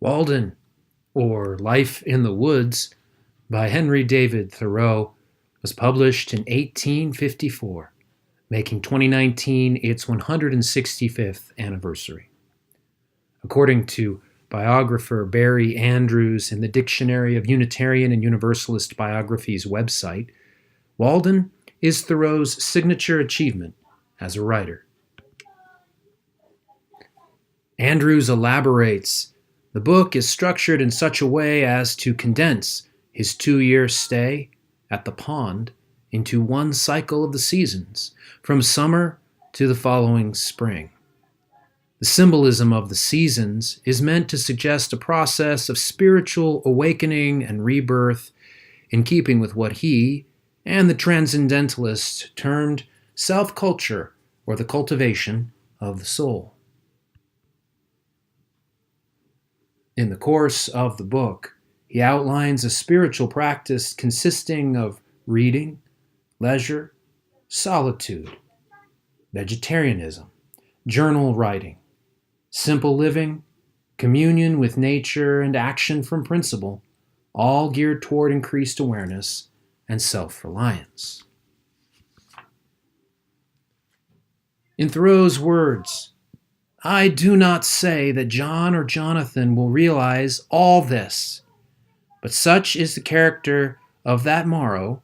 Walden, or Life in the Woods, by Henry David Thoreau, was published in 1854, making 2019 its 165th anniversary. According to biographer Barry Andrews in the Dictionary of Unitarian and Universalist Biographies website, Walden is Thoreau's signature achievement as a writer. Andrews elaborates, the book is structured in such a way as to condense his 2-year stay at the pond into one cycle of the seasons, from summer to the following spring. The symbolism of the seasons is meant to suggest a process of spiritual awakening and rebirth in keeping with what he and the transcendentalists termed self-culture, or the cultivation of the soul. In the course of the book, he outlines a spiritual practice consisting of reading, leisure, solitude, vegetarianism, journal writing, simple living, communion with nature, and action from principle, all geared toward increased awareness and self-reliance. In Thoreau's words, I do not say that John or Jonathan will realize all this, but such is the character of that morrow,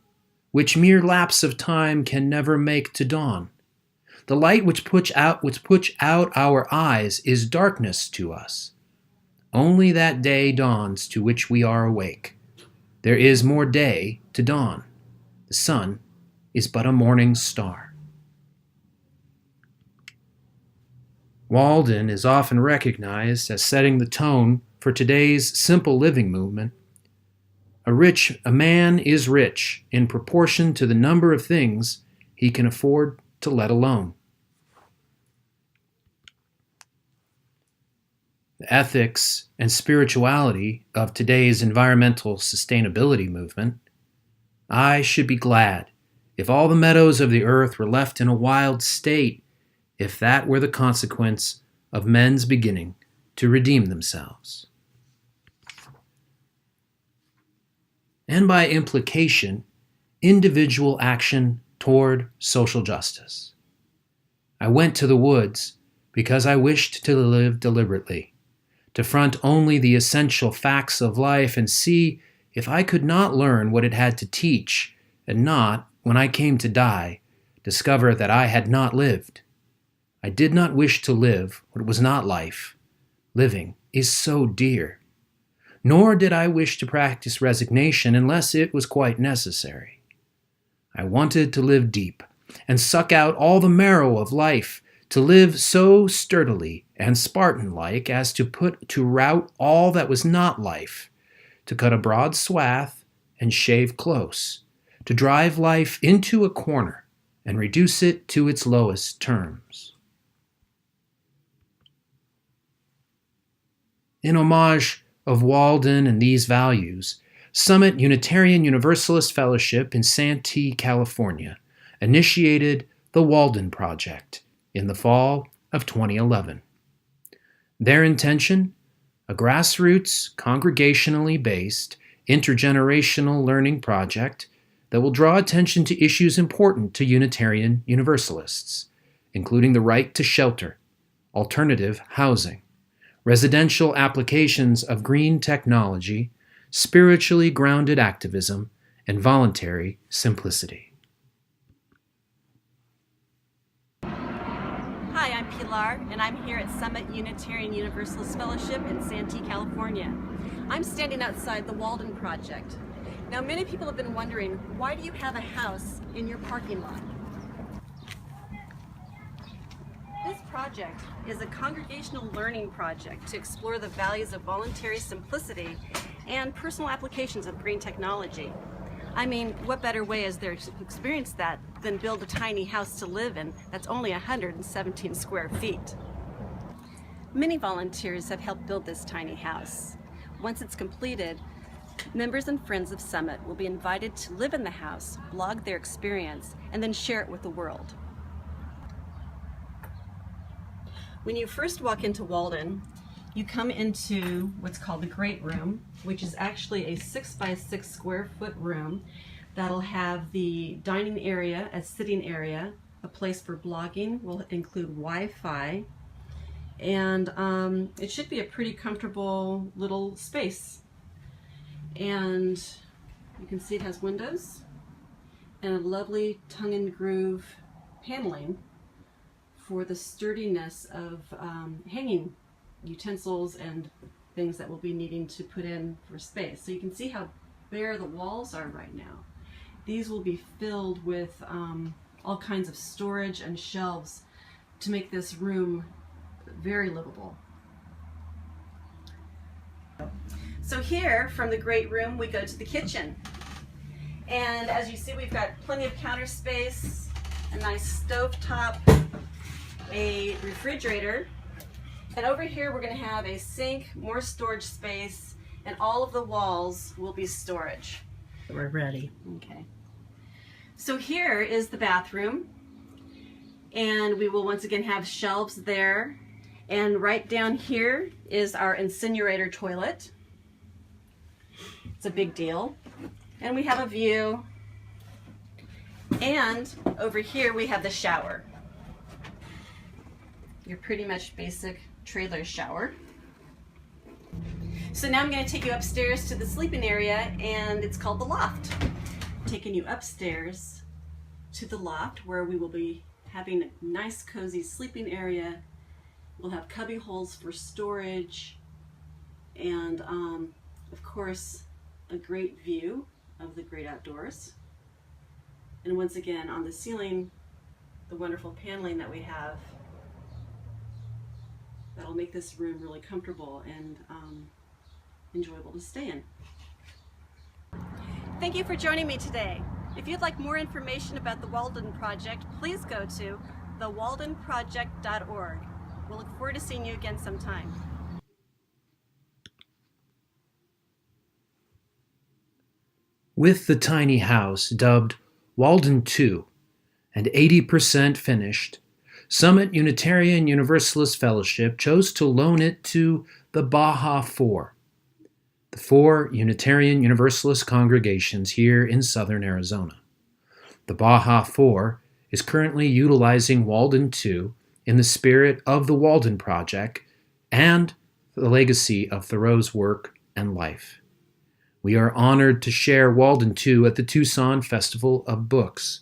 which mere lapse of time can never make to dawn. The light which puts out our eyes is darkness to us. Only that day dawns to which we are awake. There is more day to dawn. The sun is but a morning star. Walden is often recognized as setting the tone for today's simple living movement. A man is rich in proportion to the number of things he can afford to let alone. The ethics and spirituality of today's environmental sustainability movement. I should be glad if all the meadows of the earth were left in a wild state, if that were the consequence of men's beginning to redeem themselves. And by implication, individual action toward social justice. I went to the woods because I wished to live deliberately, to front only the essential facts of life and see if I could not learn what it had to teach, and not, when I came to die, discover that I had not lived. I did not wish to live what was not life. Living is so dear. Nor did I wish to practice resignation unless it was quite necessary. I wanted to live deep and suck out all the marrow of life, to live so sturdily and Spartan-like as to rout all that was not life, to cut a broad swath and shave close, to drive life into a corner and reduce it to its lowest terms. In homage of Walden and these values, Summit Unitarian Universalist Fellowship in Santee, California, initiated the Walden Project in the fall of 2011. Their intention, a grassroots, congregationally based, intergenerational learning project that will draw attention to issues important to Unitarian Universalists, including the right to shelter, alternative housing, residential applications of green technology, spiritually grounded activism, and voluntary simplicity. Hi, I'm Pilar, and I'm here at Summit Unitarian Universalist Fellowship in Santee, California. I'm standing outside the Walden Project. Now, many people have been wondering, why do you have a house in your parking lot? This project is a congregational learning project to explore the values of voluntary simplicity and personal applications of green technology. I mean, what better way is there to experience that than build a tiny house to live in that's only 117 square feet? Many volunteers have helped build this tiny house. Once it's completed, members and friends of Summit will be invited to live in the house, blog their experience, and then share it with the world. When you first walk into Walden, you come into what's called the Great Room, which is actually a 6 by 6 square foot room that'll have the dining area, a sitting area, a place for blogging, will include Wi-Fi, and it should be a pretty comfortable little space. And you can see it has windows and a lovely tongue and groove paneling for the sturdiness of hanging utensils and things that we'll be needing to put in for space. So you can see how bare the walls are right now. These will be filled with all kinds of storage and shelves to make this room very livable. So here from the Great Room we go to the kitchen, and as you see we've got plenty of counter space, a nice stove top, a refrigerator, and over here we're going to have a sink, more storage space, and all of the walls will be storage. We're ready. Okay. So here is the bathroom, and we will once again have shelves there, and right down here is our incinerator toilet. It's a big deal. And we have a view, and over here we have the shower. Your pretty much basic trailer shower. So now I'm going to take you upstairs to the sleeping area, and it's called the loft. Taking you upstairs to the loft where we will be having a nice cozy sleeping area. We'll have cubby holes for storage, and of course a great view of the great outdoors. And once again on the ceiling, the wonderful paneling that we have that'll make this room really comfortable and enjoyable to stay in. Thank you for joining me today. If you'd like more information about the Walden Project, please go to thewaldenproject.org. We'll look forward to seeing you again sometime. With the tiny house dubbed Walden II and 80% finished, Summit Unitarian Universalist Fellowship chose to loan it to the Baja Four, the 4 Unitarian Universalist congregations here in southern Arizona. The Baja Four is currently utilizing Walden II in the spirit of the Walden Project and the legacy of Thoreau's work and life. We are honored to share Walden II at the Tucson Festival of Books.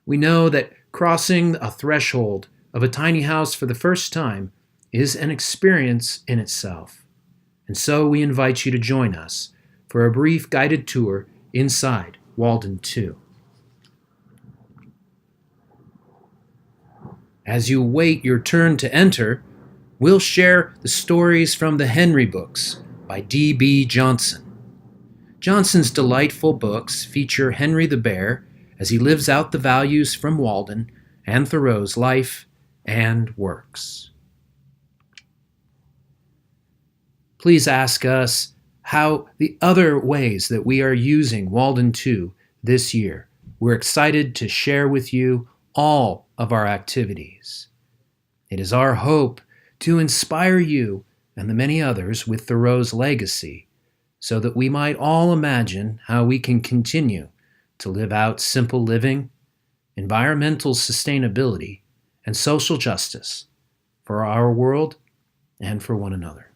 We know that crossing a threshold of a tiny house for the first time is an experience in itself. And so we invite you to join us for a brief guided tour inside Walden II. As you wait your turn to enter, we'll share the stories from the Henry books by D.B. Johnson. Johnson's delightful books feature Henry the Bear as he lives out the values from Walden and Thoreau's life and works. Please ask us how the other ways that we are using Walden II this year. We're excited to share with you all of our activities. It is our hope to inspire you and the many others with Thoreau's legacy, so that we might all imagine how we can continue to live out simple living, environmental sustainability, and social justice for our world and for one another.